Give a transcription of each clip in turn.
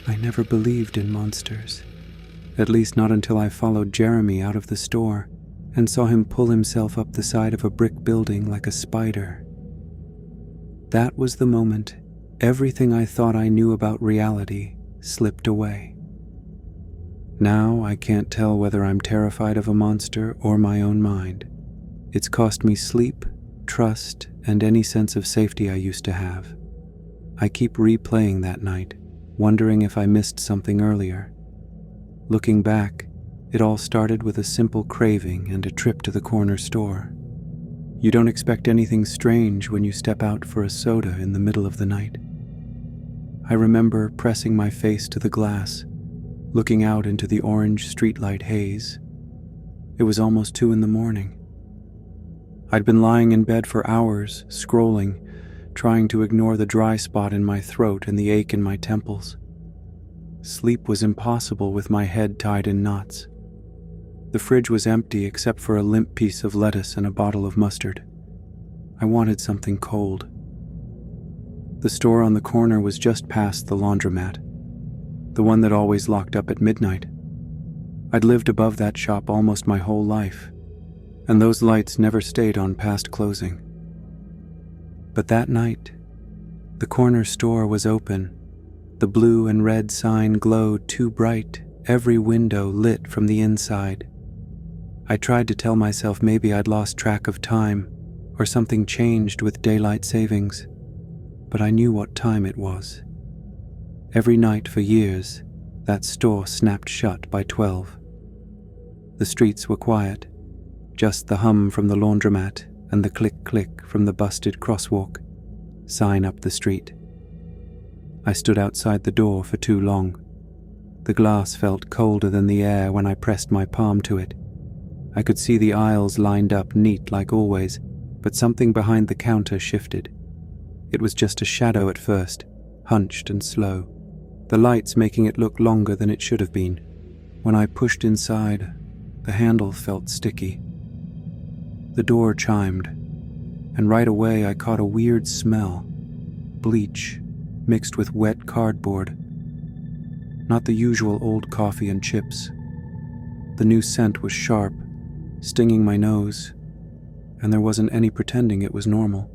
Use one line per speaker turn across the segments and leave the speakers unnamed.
I never believed in monsters. At least not until I followed Jeremy out of the store and saw him pull himself up the side of a brick building like a spider. That was the moment everything I thought I knew about reality slipped away. Now I can't tell whether I'm terrified of a monster or my own mind. It's cost me sleep, trust, and any sense of safety I used to have. I keep replaying that night, wondering if I missed something earlier. Looking back, it all started with a simple craving and a trip to the corner store. You don't expect anything strange when you step out for a soda in the middle of the night. I remember pressing my face to the glass, looking out into the orange streetlight haze. It was almost 2 a.m. I'd been lying in bed for hours, scrolling, trying to ignore the dry spot in my throat and the ache in my temples. Sleep was impossible with my head tied in knots. The fridge was empty except for a limp piece of lettuce and a bottle of mustard. I wanted something cold. The store on the corner was just past the laundromat, the one that always locked up at midnight. I'd lived above that shop almost my whole life, and those lights never stayed on past closing. But that night, the corner store was open. The blue and red sign glowed too bright, every window lit from the inside. I tried to tell myself maybe I'd lost track of time or something changed with daylight savings, but I knew what time it was. Every night for years, that store snapped shut by 12. The streets were quiet, just the hum from the laundromat and the click-click from the busted crosswalk sign up the street. I stood outside the door for too long. The glass felt colder than the air when I pressed my palm to it. I could see the aisles lined up neat like always, but something behind the counter shifted. It was just a shadow at first, hunched and slow, the lights making it look longer than it should have been. When I pushed inside, the handle felt sticky. The door chimed, and right away I caught a weird smell, bleach mixed with wet cardboard. Not the usual old coffee and chips. The new scent was sharp, stinging my nose, and there wasn't any pretending it was normal.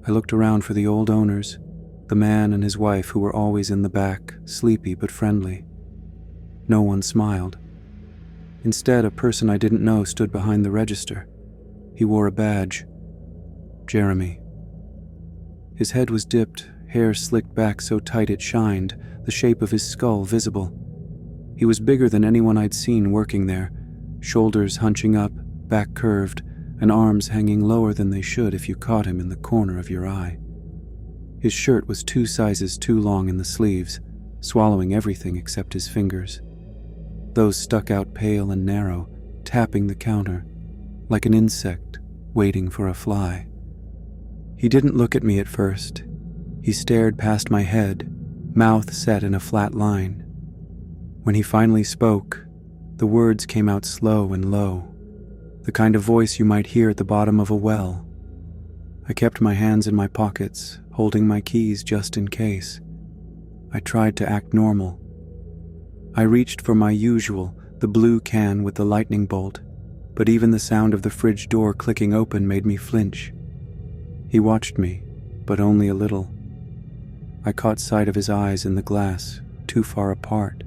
I looked around for the old owners, the man and his wife who were always in the back, sleepy but friendly. No one smiled. Instead, a person I didn't know stood behind the register. He wore a badge. Jeremy. His head was dipped, hair slicked back so tight it shined, the shape of his skull visible. He was bigger than anyone I'd seen working there, shoulders hunching up, back curved, and arms hanging lower than they should if you caught him in the corner of your eye. His shirt was 2 sizes too long in the sleeves, swallowing everything except his fingers. Those stuck out pale and narrow, tapping the counter, like an insect waiting for a fly. He didn't look at me at first. He stared past my head, mouth set in a flat line. When he finally spoke, the words came out slow and low, the kind of voice you might hear at the bottom of a well. I kept my hands in my pockets, holding my keys just in case. I tried to act normal. I reached for my usual, the blue can with the lightning bolt, but even the sound of the fridge door clicking open made me flinch. He watched me, but only a little. I caught sight of his eyes in the glass, too far apart,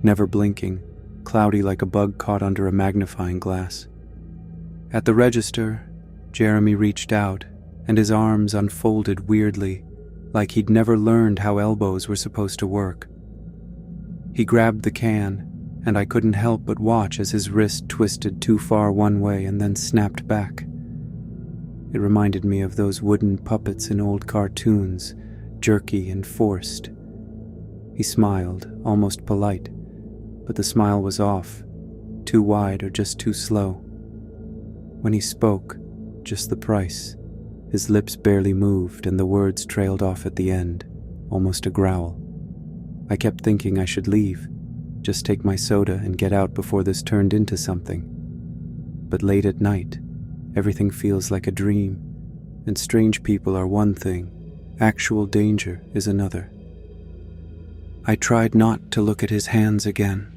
never blinking, cloudy like a bug caught under a magnifying glass. At the register, Jeremy reached out, and his arms unfolded weirdly, like he'd never learned how elbows were supposed to work. He grabbed the can, and I couldn't help but watch as his wrist twisted too far one way and then snapped back. It reminded me of those wooden puppets in old cartoons, jerky and forced. He smiled, almost polite, but the smile was off, too wide or just too slow. When he spoke, just the price. His lips barely moved and the words trailed off at the end, almost a growl. I kept thinking I should leave, just take my soda and get out before this turned into something. But late at night, everything feels like a dream, and strange people are one thing, actual danger is another. I tried not to look at his hands again.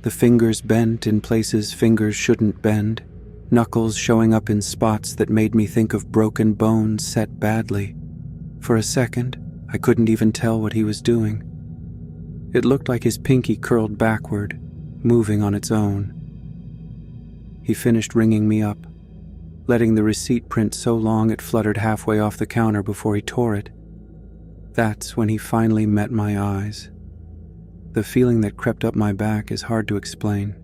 The fingers bent in places fingers shouldn't bend, knuckles showing up in spots that made me think of broken bones set badly. For a second, I couldn't even tell what he was doing. It looked like his pinky curled backward, moving on its own. He finished ringing me up, letting the receipt print so long it fluttered halfway off the counter before he tore it. That's when he finally met my eyes. The feeling that crept up my back is hard to explain.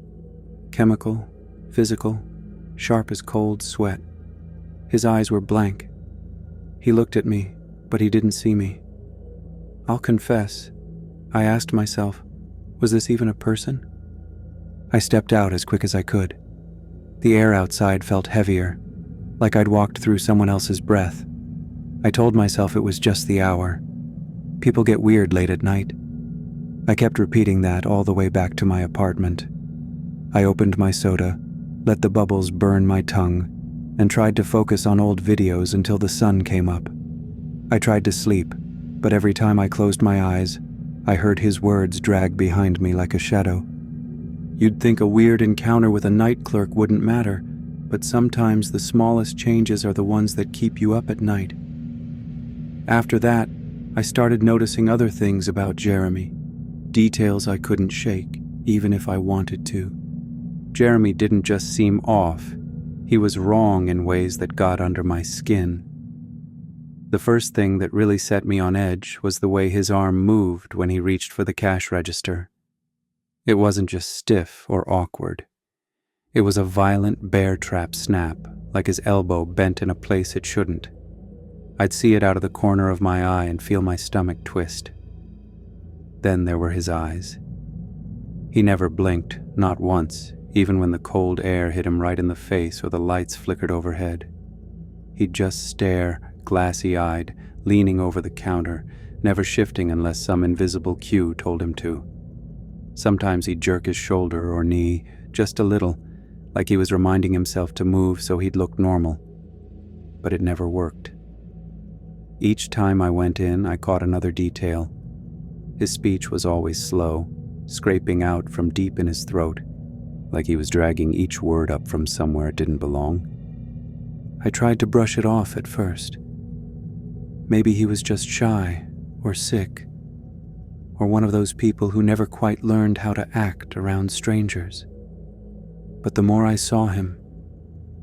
Chemical, physical, sharp as cold sweat. His eyes were blank. He looked at me, but he didn't see me. I'll confess, I asked myself, was this even a person? I stepped out as quick as I could. The air outside felt heavier, like I'd walked through someone else's breath. I told myself it was just the hour. People get weird late at night. I kept repeating that all the way back to my apartment. I opened my soda, let the bubbles burn my tongue, and tried to focus on old videos until the sun came up. I tried to sleep, but every time I closed my eyes, I heard his words drag behind me like a shadow. You'd think a weird encounter with a night clerk wouldn't matter, but sometimes the smallest changes are the ones that keep you up at night. After that, I started noticing other things about Jeremy, details I couldn't shake, even if I wanted to. Jeremy didn't just seem off, he was wrong in ways that got under my skin. The first thing that really set me on edge was the way his arm moved when he reached for the cash register. It wasn't just stiff or awkward. It was a violent bear trap snap, like his elbow bent in a place it shouldn't. I'd see it out of the corner of my eye and feel my stomach twist. Then there were his eyes. He never blinked, not once, even when the cold air hit him right in the face or the lights flickered overhead. He'd just stare, glassy-eyed, leaning over the counter, never shifting unless some invisible cue told him to. Sometimes he'd jerk his shoulder or knee, just a little, like he was reminding himself to move so he'd look normal. But it never worked. Each time I went in, I caught another detail. His speech was always slow, scraping out from deep in his throat, like he was dragging each word up from somewhere it didn't belong. I tried to brush it off at first. Maybe he was just shy, or sick, or one of those people who never quite learned how to act around strangers. But the more I saw him,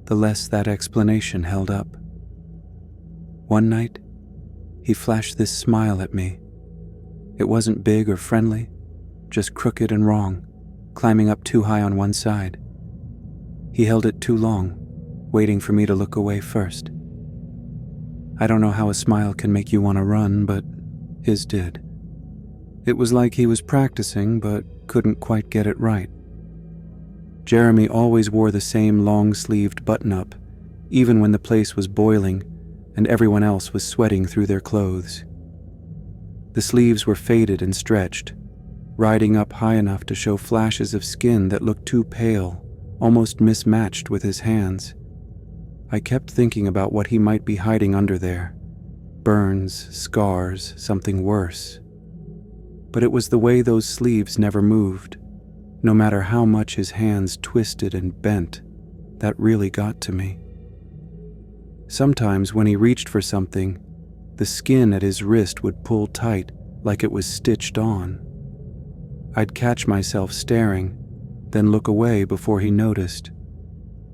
the less that explanation held up. One night, he flashed this smile at me. It wasn't big or friendly, just crooked and wrong, climbing up too high on one side. He held it too long, waiting for me to look away first. I don't know how a smile can make you want to run, but his did. It was like he was practicing, but couldn't quite get it right. Jeremy always wore the same long-sleeved button-up, even when the place was boiling and everyone else was sweating through their clothes. The sleeves were faded and stretched, riding up high enough to show flashes of skin that looked too pale, almost mismatched with his hands. I kept thinking about what he might be hiding under there. Burns, scars, something worse. But it was the way those sleeves never moved, no matter how much his hands twisted and bent, that really got to me. Sometimes when he reached for something, the skin at his wrist would pull tight like it was stitched on. I'd catch myself staring, then look away before he noticed.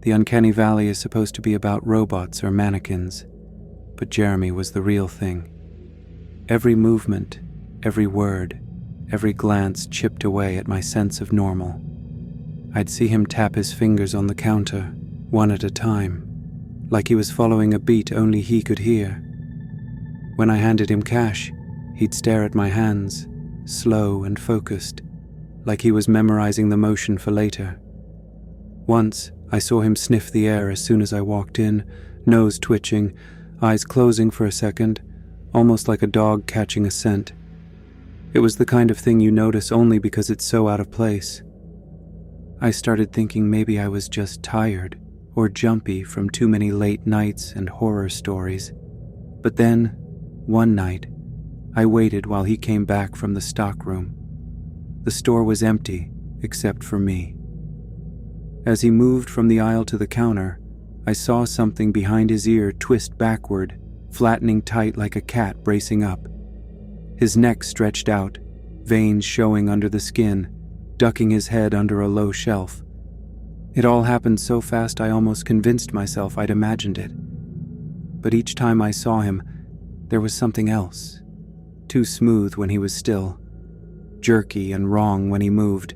The Uncanny Valley is supposed to be about robots or mannequins, but Jeremy was the real thing. Every movement, every word, every glance chipped away at my sense of normal. I'd see him tap his fingers on the counter, one at a time, like he was following a beat only he could hear. When I handed him cash, he'd stare at my hands, slow and focused, like he was memorizing the motion for later. Once, I saw him sniff the air as soon as I walked in, nose twitching, eyes closing for a second, almost like a dog catching a scent. It was the kind of thing you notice only because it's so out of place. I started thinking maybe I was just tired or jumpy from too many late nights and horror stories. But then, one night, I waited while he came back from the stockroom, The store was empty, except for me. As he moved from the aisle to the counter, I saw something behind his ear twist backward, flattening tight like a cat bracing up. His neck stretched out, veins showing under the skin, ducking his head under a low shelf. It all happened so fast I almost convinced myself I'd imagined it. But each time I saw him, there was something else. Too smooth when he was still, jerky and wrong when he moved.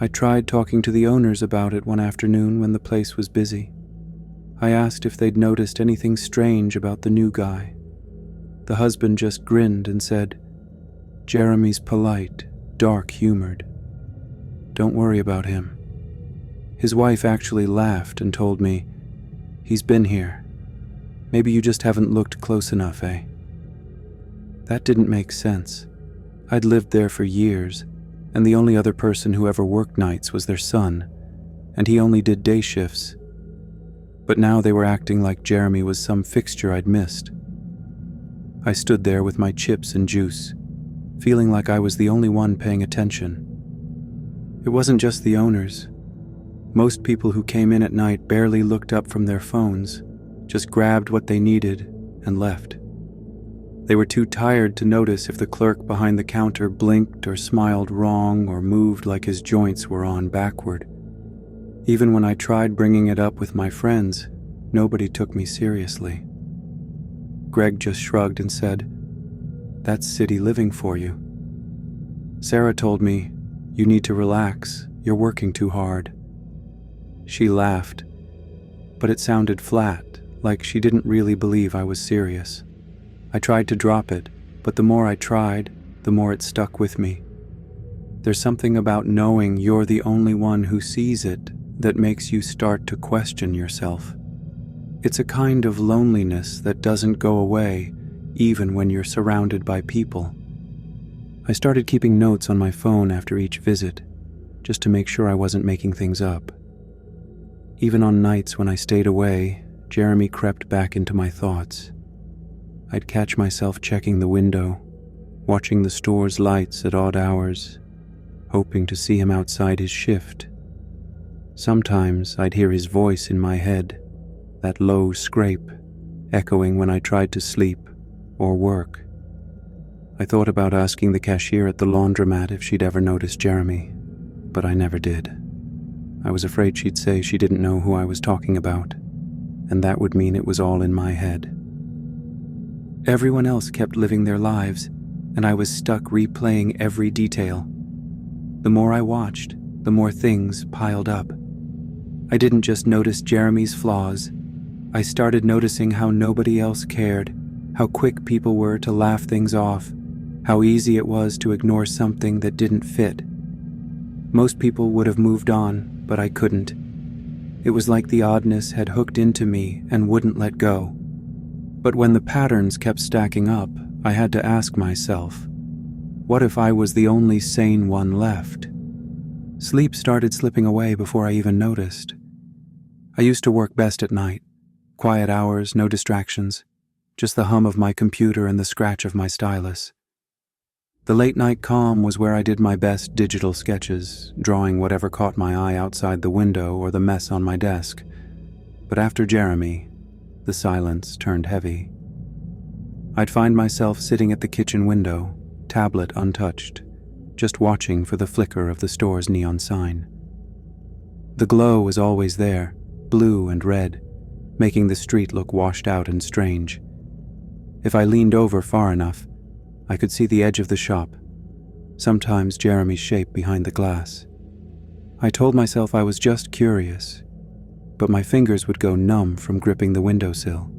I tried talking to the owners about it one afternoon when the place was busy. I asked if they'd noticed anything strange about the new guy. The husband just grinned and said, "Jeremy's polite, dark-humored. Don't worry about him." His wife actually laughed and told me, "He's been here. Maybe you just haven't looked close enough, eh?" That didn't make sense. I'd lived there for years, and the only other person who ever worked nights was their son, and he only did day shifts. But now they were acting like Jeremy was some fixture I'd missed. I stood there with my chips and juice, feeling like I was the only one paying attention. It wasn't just the owners. Most people who came in at night barely looked up from their phones, just grabbed what they needed and left. They were too tired to notice if the clerk behind the counter blinked or smiled wrong or moved like his joints were on backward. Even when I tried bringing it up with my friends, nobody took me seriously. Greg just shrugged and said, "That's city living for you." Sarah told me, "You need to relax, you're working too hard." She laughed, but it sounded flat, like she didn't really believe I was serious. I tried to drop it, but the more I tried, the more it stuck with me. There's something about knowing you're the only one who sees it that makes you start to question yourself. It's a kind of loneliness that doesn't go away even when you're surrounded by people. I started keeping notes on my phone after each visit, just to make sure I wasn't making things up. Even on nights when I stayed away, Jeremy crept back into my thoughts. I'd catch myself checking the window, watching the store's lights at odd hours, hoping to see him outside his shift. Sometimes I'd hear his voice in my head, that low scrape, echoing when I tried to sleep or work. I thought about asking the cashier at the laundromat if she'd ever noticed Jeremy, but I never did. I was afraid she'd say she didn't know who I was talking about, and that would mean it was all in my head. Everyone else kept living their lives, and I was stuck replaying every detail. The more I watched, the more things piled up. I didn't just notice Jeremy's flaws. I started noticing how nobody else cared, how quick people were to laugh things off, how easy it was to ignore something that didn't fit. Most people would have moved on, but I couldn't. It was like the oddness had hooked into me and wouldn't let go. But when the patterns kept stacking up, I had to ask myself, what if I was the only sane one left? Sleep started slipping away before I even noticed. I used to work best at night. Quiet hours, no distractions, just the hum of my computer and the scratch of my stylus. The late-night calm was where I did my best digital sketches, drawing whatever caught my eye outside the window or the mess on my desk. But after Jeremy, the silence turned heavy. I'd find myself sitting at the kitchen window, tablet untouched, just watching for the flicker of the store's neon sign. The glow was always there, blue and red, making the street look washed out and strange. If I leaned over far enough, I could see the edge of the shop, sometimes Jeremy's shape behind the glass. I told myself I was just curious, but my fingers would go numb from gripping the windowsill.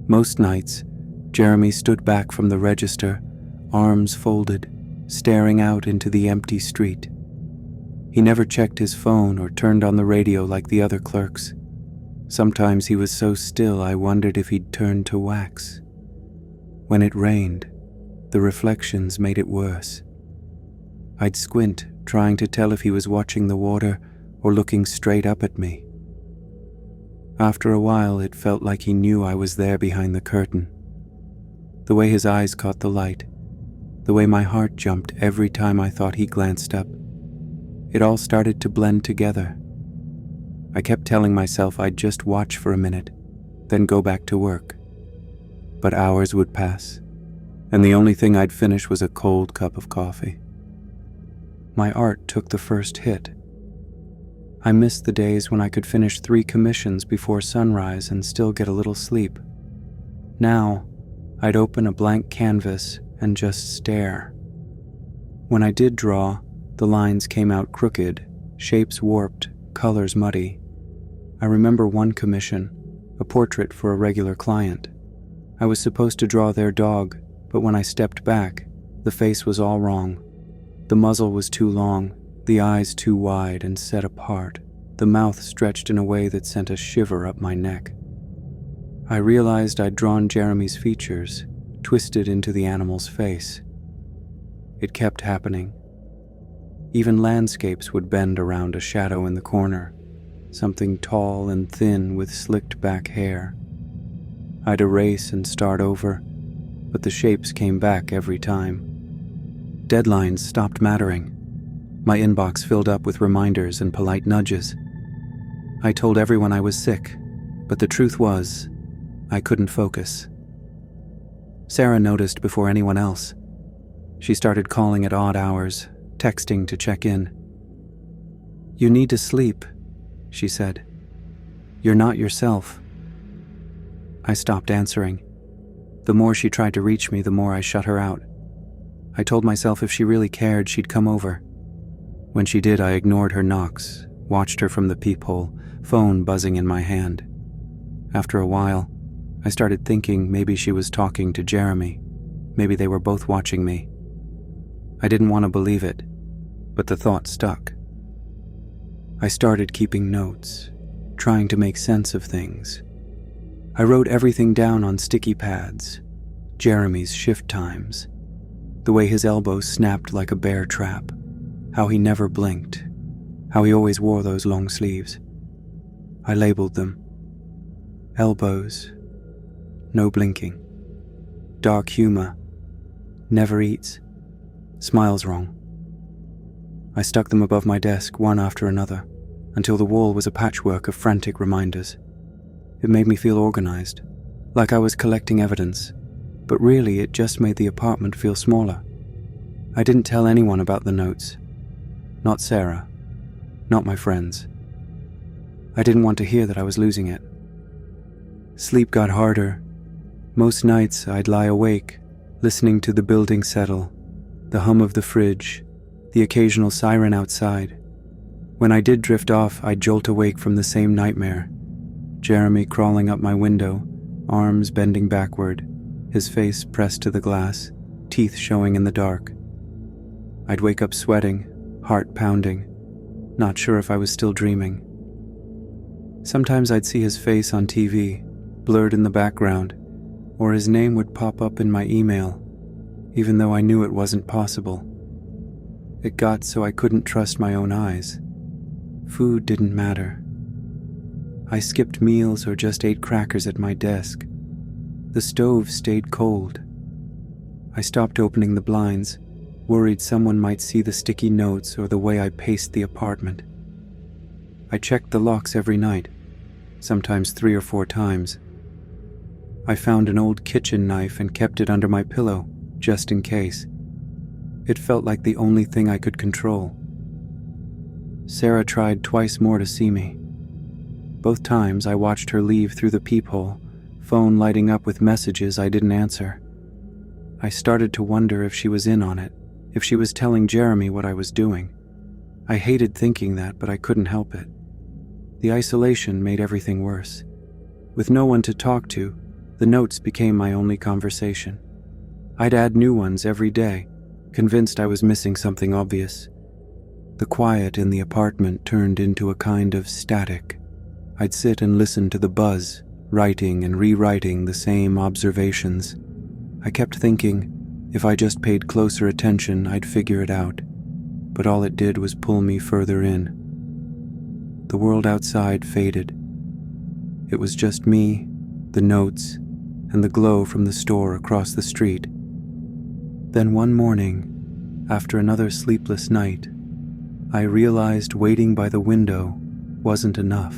Most nights, Jeremy stood back from the register, arms folded, staring out into the empty street. He never checked his phone or turned on the radio like the other clerks. Sometimes he was so still I wondered if he'd turned to wax. When it rained, the reflections made it worse. I'd squint, trying to tell if he was watching the water or looking straight up at me. After a while, it felt like he knew I was there behind the curtain. The way his eyes caught the light, the way my heart jumped every time I thought he glanced up. It all started to blend together. I kept telling myself I'd just watch for a minute, then go back to work. But hours would pass, and the only thing I'd finish was a cold cup of coffee. My art took the first hit. I missed the days when I could finish 3 commissions before sunrise and still get a little sleep. Now, I'd open a blank canvas and just stare. When I did draw, the lines came out crooked, shapes warped, colors muddy. I remember one commission, a portrait for a regular client. I was supposed to draw their dog, but when I stepped back, the face was all wrong. The muzzle was too long, the eyes too wide and set apart, the mouth stretched in a way that sent a shiver up my neck. I realized I'd drawn Jeremy's features, twisted into the animal's face. It kept happening. Even landscapes would bend around a shadow in the corner, something tall and thin with slicked back hair. I'd erase and start over, but the shapes came back every time. Deadlines stopped mattering. My inbox filled up with reminders and polite nudges. I told everyone I was sick, but the truth was, I couldn't focus. Sarah noticed before anyone else. She started calling at odd hours, texting to check in. "You need to sleep," she said. "You're not yourself." I stopped answering. The more she tried to reach me, the more I shut her out. I told myself if she really cared, she'd come over. When she did, I ignored her knocks, watched her from the peephole, phone buzzing in my hand. After a while, I started thinking maybe she was talking to Jeremy. Maybe they were both watching me. I didn't want to believe it, but the thought stuck. I started keeping notes, trying to make sense of things. I wrote everything down on sticky pads. Jeremy's shift times, the way his elbows snapped like a bear trap, how he never blinked, how he always wore those long sleeves. I labeled them. Elbows, no blinking. Dark humor, never eats, smiles wrong. I stuck them above my desk one after another, until the wall was a patchwork of frantic reminders. It made me feel organized, like I was collecting evidence, but really it just made the apartment feel smaller. I didn't tell anyone about the notes. Not Sarah, not my friends. I didn't want to hear that I was losing it. Sleep got harder. Most nights I'd lie awake, listening to the building settle, the hum of the fridge, the occasional siren outside. When I did drift off, I'd jolt awake from the same nightmare. Jeremy crawling up my window, arms bending backward, his face pressed to the glass, teeth showing in the dark. I'd wake up sweating, heart pounding, not sure if I was still dreaming. Sometimes I'd see his face on TV, blurred in the background, or his name would pop up in my email, even though I knew it wasn't possible. It got so I couldn't trust my own eyes. Food didn't matter. I skipped meals or just ate crackers at my desk. The stove stayed cold. I stopped opening the blinds, worried someone might see the sticky notes or the way I paced the apartment. I checked the locks every night, sometimes 3 or 4 times. I found an old kitchen knife and kept it under my pillow, just in case. It felt like the only thing I could control. Sarah tried twice more to see me. Both times I watched her leave through the peephole, phone lighting up with messages I didn't answer. I started to wonder if she was in on it, if she was telling Jeremy what I was doing. I hated thinking that, but I couldn't help it. The isolation made everything worse. With no one to talk to, the notes became my only conversation. I'd add new ones every day, convinced I was missing something obvious. The quiet in the apartment turned into a kind of static. I'd sit and listen to the buzz, writing and rewriting the same observations. I kept thinking, if I just paid closer attention, I'd figure it out. But all it did was pull me further in. The world outside faded. It was just me, the notes, and the glow from the store across the street. Then one morning, after another sleepless night, I realized waiting by the window wasn't enough.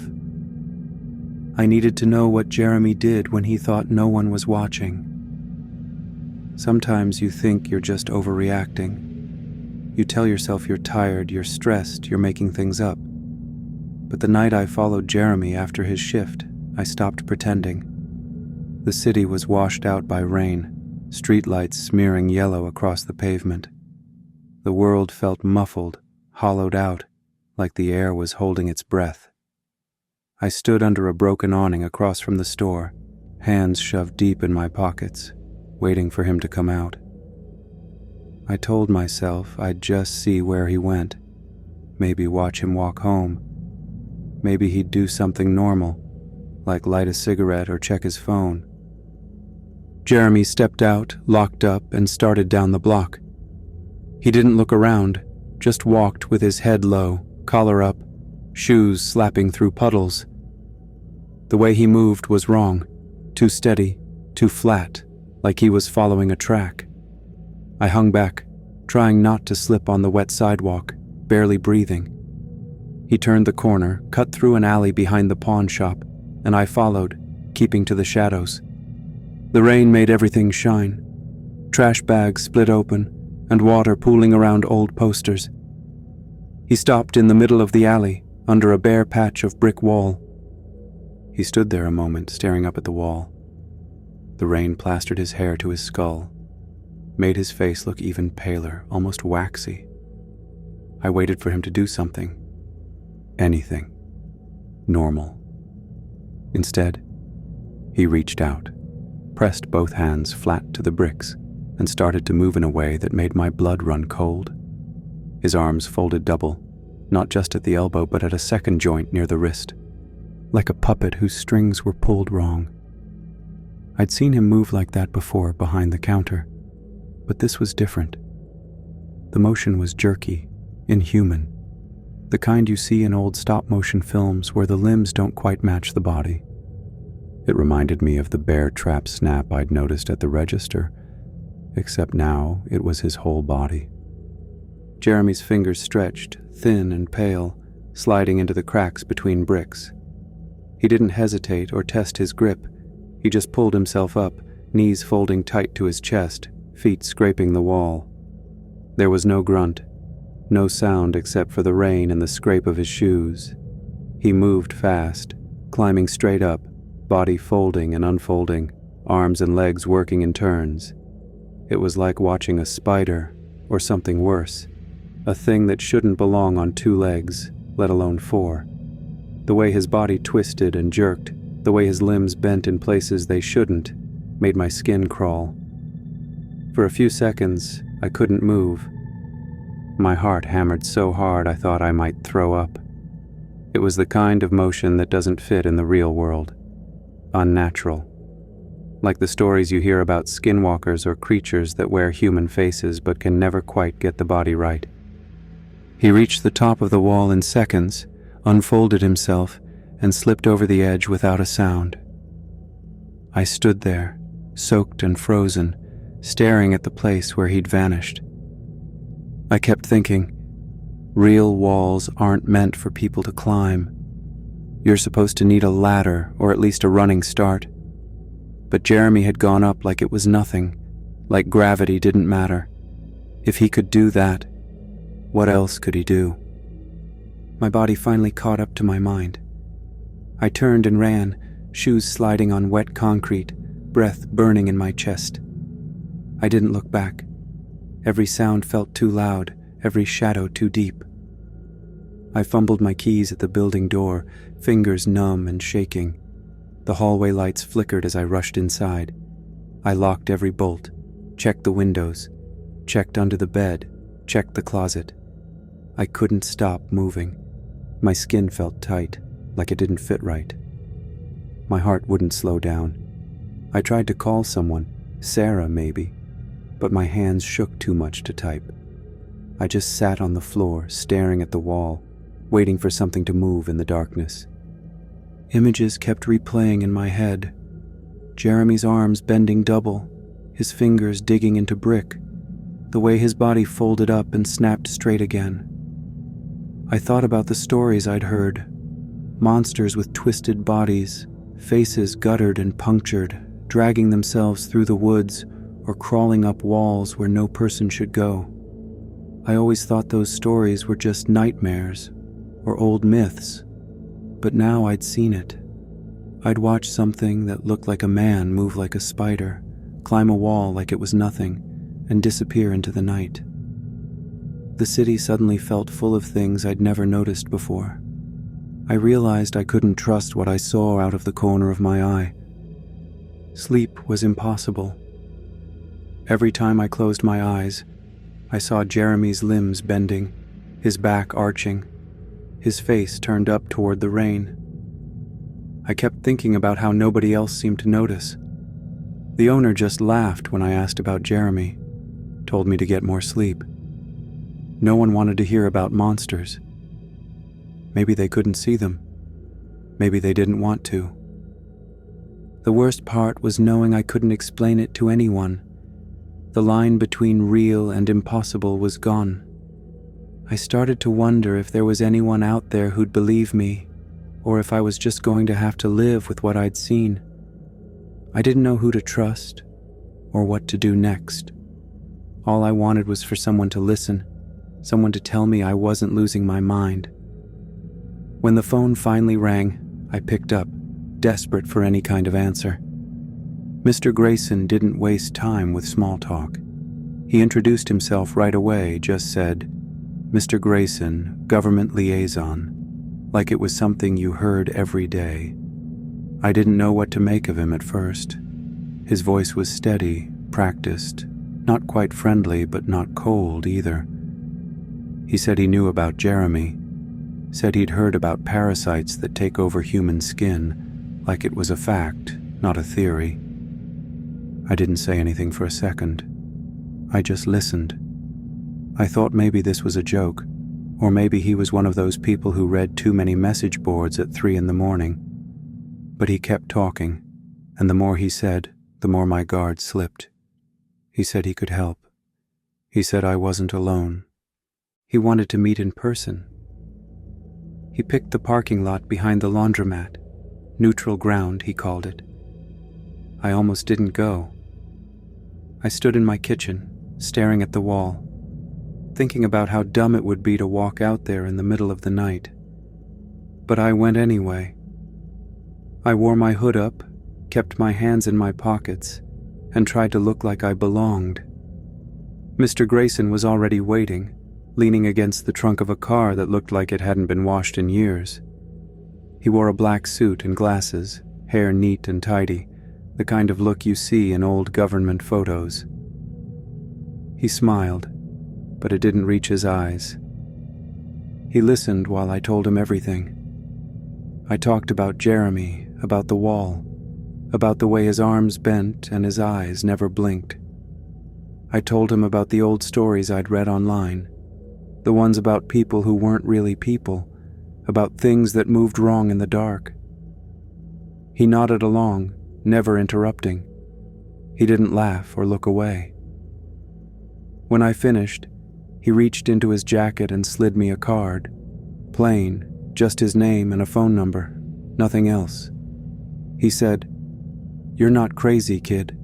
I needed to know what Jeremy did when he thought no one was watching. Sometimes you think you're just overreacting. You tell yourself you're tired, you're stressed, you're making things up. But the night I followed Jeremy after his shift, I stopped pretending. The city was washed out by rain, streetlights smearing yellow across the pavement. The world felt muffled, hollowed out, like the air was holding its breath. I stood under a broken awning across from the store, hands shoved deep in my pockets, waiting for him to come out. I told myself I'd just see where he went, maybe watch him walk home. Maybe he'd do something normal, like light a cigarette or check his phone. Jeremy stepped out, locked up, and started down the block. He didn't look around, just walked with his head low, collar up, shoes slapping through puddles. The way he moved was wrong, too steady, too flat, like he was following a track. I hung back, trying not to slip on the wet sidewalk, barely breathing. He turned the corner, cut through an alley behind the pawn shop, and I followed, keeping to the shadows. The rain made everything shine. Trash bags split open, and water pooling around old posters. He stopped in the middle of the alley, under a bare patch of brick wall. He stood there a moment, staring up at the wall. The rain plastered his hair to his skull, made his face look even paler, almost waxy. I waited for him to do something. Anything. Normal. Instead, he reached out, pressed both hands flat to the bricks, and started to move in a way that made my blood run cold. His arms folded double, not just at the elbow but at a second joint near the wrist, like a puppet whose strings were pulled wrong. I'd seen him move like that before behind the counter, but this was different. The motion was jerky, inhuman, the kind you see in old stop-motion films where the limbs don't quite match the body. It reminded me of the bear trap snap I'd noticed at the register, except now it was his whole body. Jeremy's fingers stretched, thin and pale, sliding into the cracks between bricks. He didn't hesitate or test his grip. He just pulled himself up, knees folding tight to his chest, feet scraping the wall. There was no grunt, no sound except for the rain and the scrape of his shoes. He moved fast, climbing straight up, body folding and unfolding, arms and legs working in turns. It was like watching a spider, or something worse, a thing that shouldn't belong on 2 legs, let alone 4. The way his body twisted and jerked, the way his limbs bent in places they shouldn't, made my skin crawl. For a few seconds, I couldn't move. My heart hammered so hard I thought I might throw up. It was the kind of motion that doesn't fit in the real world. Unnatural. Like the stories you hear about skinwalkers or creatures that wear human faces but can never quite get the body right. He reached the top of the wall in seconds, unfolded himself, and slipped over the edge without a sound. I stood there, soaked and frozen, staring at the place where he'd vanished. I kept thinking, real walls aren't meant for people to climb. You're supposed to need a ladder or at least a running start. But Jeremy had gone up like it was nothing, like gravity didn't matter. If he could do that, what else could he do? My body finally caught up to my mind. I turned and ran, shoes sliding on wet concrete, breath burning in my chest. I didn't look back. Every sound felt too loud, every shadow too deep. I fumbled my keys at the building door, fingers numb and shaking. The hallway lights flickered as I rushed inside. I locked every bolt, checked the windows, checked under the bed, checked the closet. I couldn't stop moving. My skin felt tight, like it didn't fit right. My heart wouldn't slow down. I tried to call someone, Sarah maybe, but my hands shook too much to type. I just sat on the floor, staring at the wall, waiting for something to move in the darkness. Images kept replaying in my head. Jeremy's arms bending double, his fingers digging into brick, the way his body folded up and snapped straight again. I thought about the stories I'd heard. Monsters with twisted bodies, faces guttered and punctured, dragging themselves through the woods or crawling up walls where no person should go. I always thought those stories were just nightmares or old myths, but now I'd seen it. I'd watched something that looked like a man move like a spider, climb a wall like it was nothing, and disappear into the night. The city suddenly felt full of things I'd never noticed before. I realized I couldn't trust what I saw out of the corner of my eye. Sleep was impossible. Every time I closed my eyes, I saw Jeremy's limbs bending, his back arching, his face turned up toward the rain. I kept thinking about how nobody else seemed to notice. The owner just laughed when I asked about Jeremy, told me to get more sleep. No one wanted to hear about monsters. Maybe they couldn't see them. Maybe they didn't want to. The worst part was knowing I couldn't explain it to anyone. The line between real and impossible was gone. I started to wonder if there was anyone out there who'd believe me, or if I was just going to have to live with what I'd seen. I didn't know who to trust, or what to do next. All I wanted was for someone to listen, someone to tell me I wasn't losing my mind. When the phone finally rang, I picked up, desperate for any kind of answer. Mr. Grayson didn't waste time with small talk. He introduced himself right away, just said, "Mr. Grayson, government liaison," like it was something you heard every day. I didn't know what to make of him at first. His voice was steady, practiced, not quite friendly, but not cold either. He said he knew about Jeremy, said he'd heard about parasites that take over human skin, like it was a fact, not a theory. I didn't say anything for a second. I just listened. I thought maybe this was a joke, or maybe he was one of those people who read too many message boards at 3 a.m. But he kept talking, and the more he said, the more my guard slipped. He said he could help. He said I wasn't alone. He wanted to meet in person. He picked the parking lot behind the laundromat. Neutral ground, he called it. I almost didn't go. I stood in my kitchen, staring at the wall, thinking about how dumb it would be to walk out there in the middle of the night. But I went anyway. I wore my hood up, kept my hands in my pockets, and tried to look like I belonged. Mr. Grayson was already waiting, leaning against the trunk of a car that looked like it hadn't been washed in years. He wore a black suit and glasses, hair neat and tidy, the kind of look you see in old government photos. He smiled, but it didn't reach his eyes. He listened while I told him everything. I talked about Jeremy, about the wall, about the way his arms bent and his eyes never blinked. I told him about the old stories I'd read online, the ones about people who weren't really people, about things that moved wrong in the dark. He nodded along, never interrupting. He didn't laugh or look away. When I finished, he reached into his jacket and slid me a card. Plain, just his name and a phone number, nothing else. He said, "You're not crazy, kid."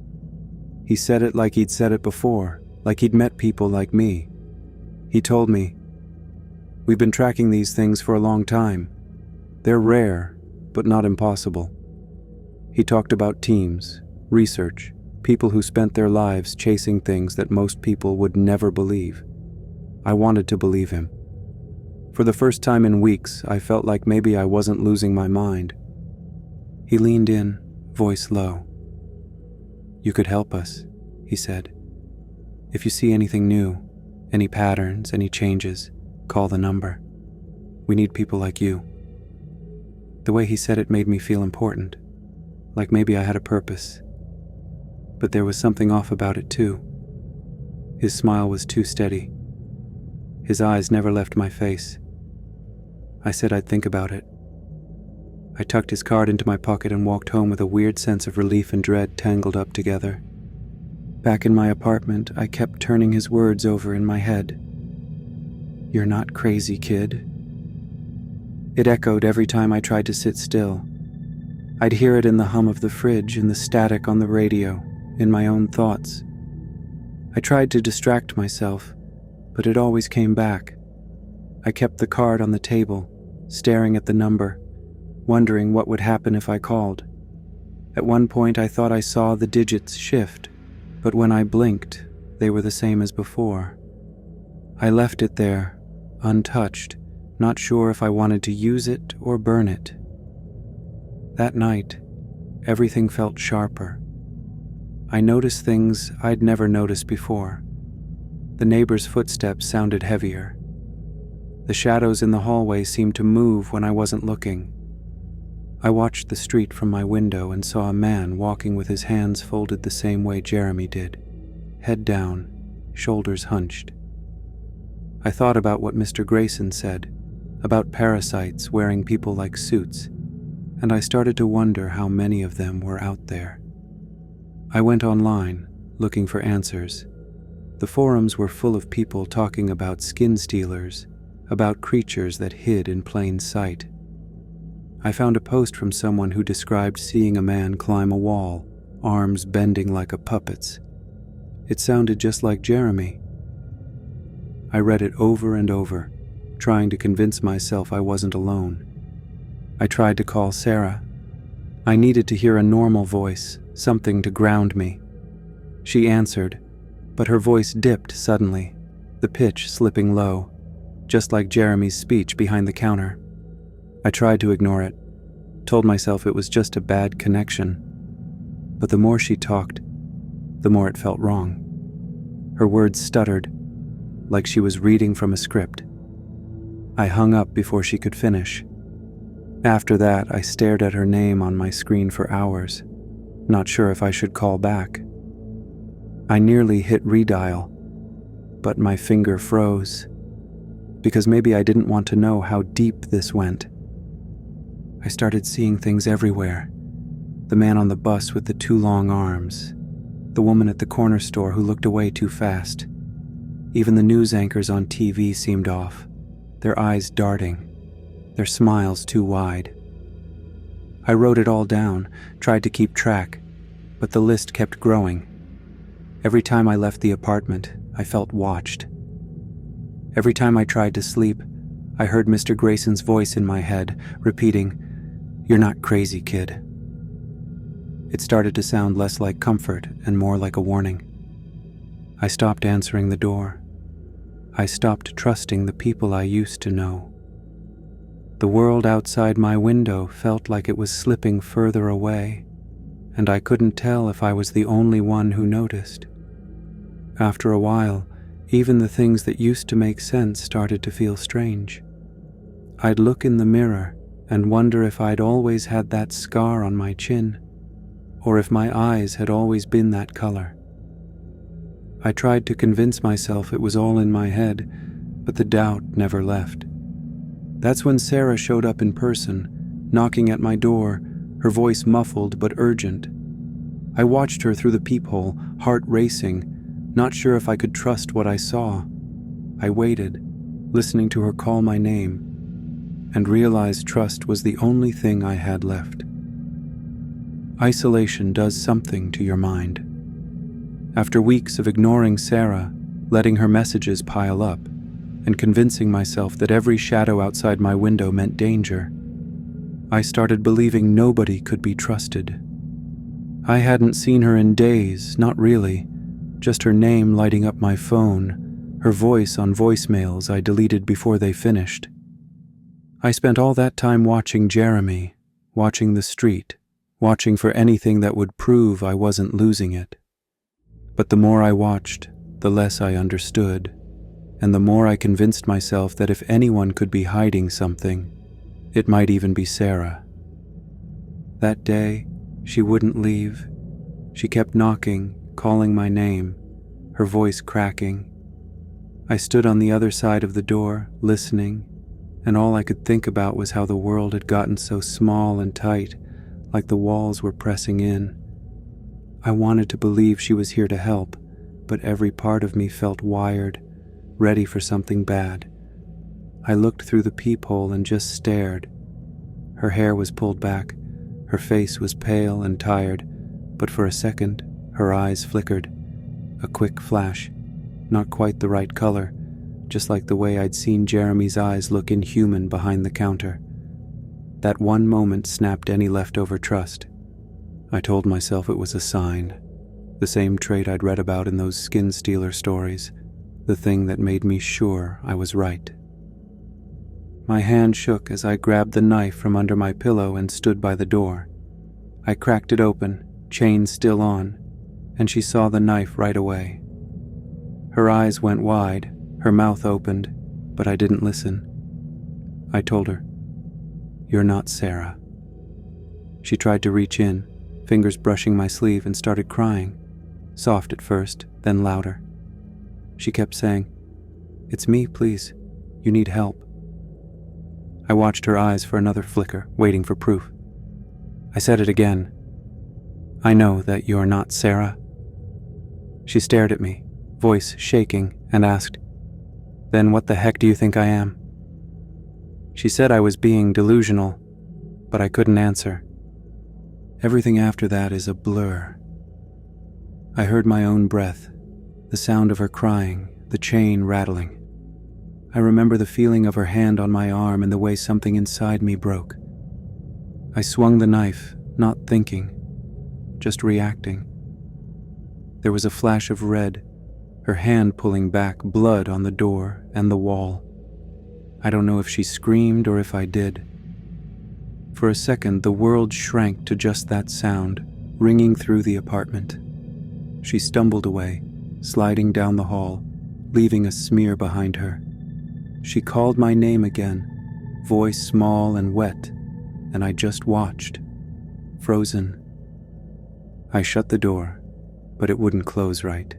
He said it like he'd said it before, like he'd met people like me. He told me, "We've been tracking these things for a long time. They're rare, but not impossible." He talked about teams, research, people who spent their lives chasing things that most people would never believe. I wanted to believe him. For the first time in weeks, I felt like maybe I wasn't losing my mind. He leaned in, voice low. "You could help us," he said. "If you see anything new, any patterns, any changes, call the number. We need people like you." The way he said it made me feel important, like maybe I had a purpose. But there was something off about it too. His smile was too steady. His eyes never left my face. I said I'd think about it. I tucked his card into my pocket and walked home with a weird sense of relief and dread tangled up together. Back in my apartment, I kept turning his words over in my head. "You're not crazy, kid." It echoed every time I tried to sit still. I'd hear it in the hum of the fridge, in the static on the radio, in my own thoughts. I tried to distract myself, but it always came back. I kept the card on the table, staring at the number, wondering what would happen if I called. At one point I thought I saw the digits shift, but when I blinked, they were the same as before. I left it there, untouched, not sure if I wanted to use it or burn it. That night, everything felt sharper. I noticed things I'd never noticed before. The neighbor's footsteps sounded heavier. The shadows in the hallway seemed to move when I wasn't looking. I watched the street from my window and saw a man walking with his hands folded the same way Jeremy did, head down, shoulders hunched. I thought about what Mr. Grayson said, about parasites wearing people like suits, and I started to wonder how many of them were out there. I went online, looking for answers. The forums were full of people talking about skin stealers, about creatures that hid in plain sight. I found a post from someone who described seeing a man climb a wall, arms bending like a puppet's. It sounded just like Jeremy. I read it over and over, trying to convince myself I wasn't alone. I tried to call Sarah. I needed to hear a normal voice, something to ground me. She answered, but her voice dipped suddenly, the pitch slipping low, just like Jeremy's speech behind the counter. I tried to ignore it, told myself it was just a bad connection. But the more she talked, the more it felt wrong. Her words stuttered, like she was reading from a script. I hung up before she could finish. After that, I stared at her name on my screen for hours, not sure if I should call back. I nearly hit redial, but my finger froze, because maybe I didn't want to know how deep this went. I started seeing things everywhere. The man on the bus with the two long arms, the woman at the corner store who looked away too fast. Even the news anchors on TV seemed off, their eyes darting, their smiles too wide. I wrote it all down, tried to keep track, but the list kept growing. Every time I left the apartment, I felt watched. Every time I tried to sleep, I heard Mr. Grayson's voice in my head, repeating, "You're not crazy, kid." It started to sound less like comfort and more like a warning. I stopped answering the door. I stopped trusting the people I used to know. The world outside my window felt like it was slipping further away, and I couldn't tell if I was the only one who noticed. After a while, even the things that used to make sense started to feel strange. I'd look in the mirror and wonder if I'd always had that scar on my chin, or if my eyes had always been that color. I tried to convince myself it was all in my head, but the doubt never left. That's when Sarah showed up in person, knocking at my door, her voice muffled but urgent. I watched her through the peephole, heart racing, not sure if I could trust what I saw. I waited, listening to her call my name, and realized trust was the only thing I had left. Isolation does something to your mind. After weeks of ignoring Sarah, letting her messages pile up, and convincing myself that every shadow outside my window meant danger, I started believing nobody could be trusted. I hadn't seen her in days, not really, just her name lighting up my phone, her voice on voicemails I deleted before they finished. I spent all that time watching Jeremy, watching the street, watching for anything that would prove I wasn't losing it. But the more I watched, the less I understood, and the more I convinced myself that if anyone could be hiding something, it might even be Sarah. That day, she wouldn't leave. She kept knocking, calling my name, her voice cracking. I stood on the other side of the door, listening, and all I could think about was how the world had gotten so small and tight, like the walls were pressing in. I wanted to believe she was here to help, but every part of me felt wired, ready for something bad. I looked through the peephole and just stared. Her hair was pulled back, her face was pale and tired, but for a second, her eyes flickered. A quick flash, not quite the right color, just like the way I'd seen Jeremy's eyes look inhuman behind the counter. That one moment snapped any leftover trust. I told myself it was a sign, the same trait I'd read about in those skin stealer stories, the thing that made me sure I was right. My hand shook as I grabbed the knife from under my pillow and stood by the door. I cracked it open, chain still on, and she saw the knife right away. Her eyes went wide, her mouth opened, but I didn't listen. I told her, "You're not Sarah." She tried to reach in, fingers brushing my sleeve, and started crying, soft at first, then louder. She kept saying, "It's me, please. You need help." I watched her eyes for another flicker, waiting for proof. I said it again. "I know that you're not Sarah." She stared at me, voice shaking, and asked, "Then what the heck do you think I am?" She said I was being delusional, but I couldn't answer. Everything after that is a blur. I heard my own breath, the sound of her crying, the chain rattling. I remember the feeling of her hand on my arm and the way something inside me broke. I swung the knife, not thinking, just reacting. There was a flash of red, her hand pulling back, blood on the door and the wall. I don't know if she screamed or if I did. For a second, the world shrank to just that sound, ringing through the apartment. She stumbled away, sliding down the hall, leaving a smear behind her. She called my name again, voice small and wet, and I just watched, frozen. I shut the door, but it wouldn't close right.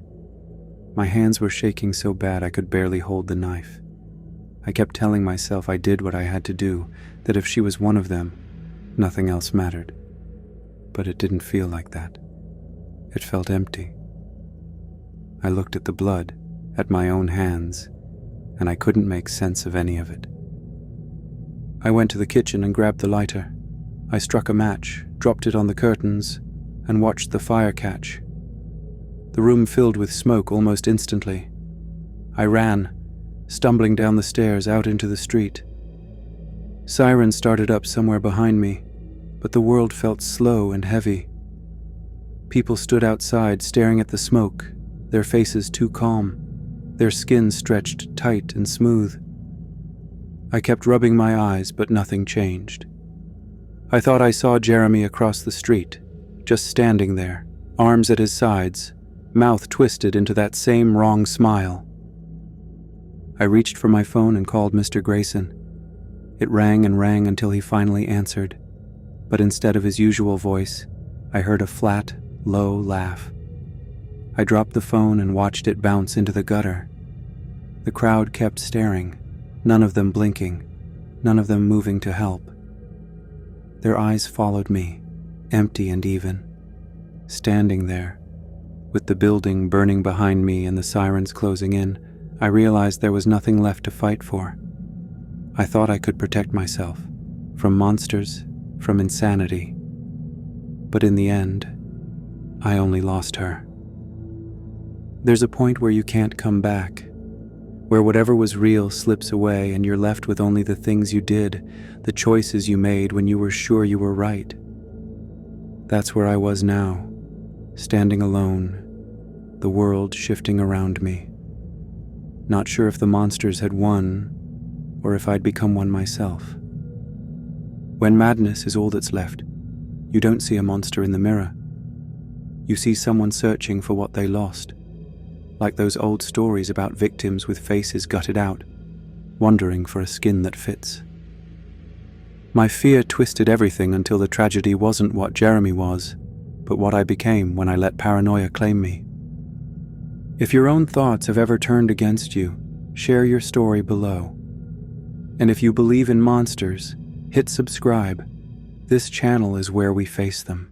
My hands were shaking so bad I could barely hold the knife. I kept telling myself I did what I had to do, that if she was one of them, nothing else mattered. But it didn't feel like that. It felt empty. I looked at the blood, at my own hands, and I couldn't make sense of any of it. I went to the kitchen and grabbed the lighter. I struck a match, dropped it on the curtains, and watched the fire catch. The room filled with smoke almost instantly. I ran, stumbling down the stairs out into the street. Sirens started up somewhere behind me, but the world felt slow and heavy. People stood outside staring at the smoke, their faces too calm, their skin stretched tight and smooth. I kept rubbing my eyes, but nothing changed. I thought I saw Jeremy across the street, just standing there, arms at his sides, mouth twisted into that same wrong smile. I reached for my phone and called Mr. Grayson. It rang and rang until he finally answered, but instead of his usual voice, I heard a flat, low laugh. I dropped the phone and watched it bounce into the gutter. The crowd kept staring, none of them blinking, none of them moving to help. Their eyes followed me, empty and even. Standing there, with the building burning behind me and the sirens closing in, I realized there was nothing left to fight for. I thought I could protect myself, from monsters, from insanity. But in the end, I only lost her. There's a point where you can't come back, where whatever was real slips away and you're left with only the things you did, the choices you made when you were sure you were right. That's where I was now, standing alone, the world shifting around me. Not sure if the monsters had won, or if I'd become one myself. When madness is all that's left, you don't see a monster in the mirror. You see someone searching for what they lost, like those old stories about victims with faces gutted out, wondering for a skin that fits. My fear twisted everything until the tragedy wasn't what Jeremy was, but what I became when I let paranoia claim me. If your own thoughts have ever turned against you, share your story below. And if you believe in monsters, hit subscribe. This channel is where we face them.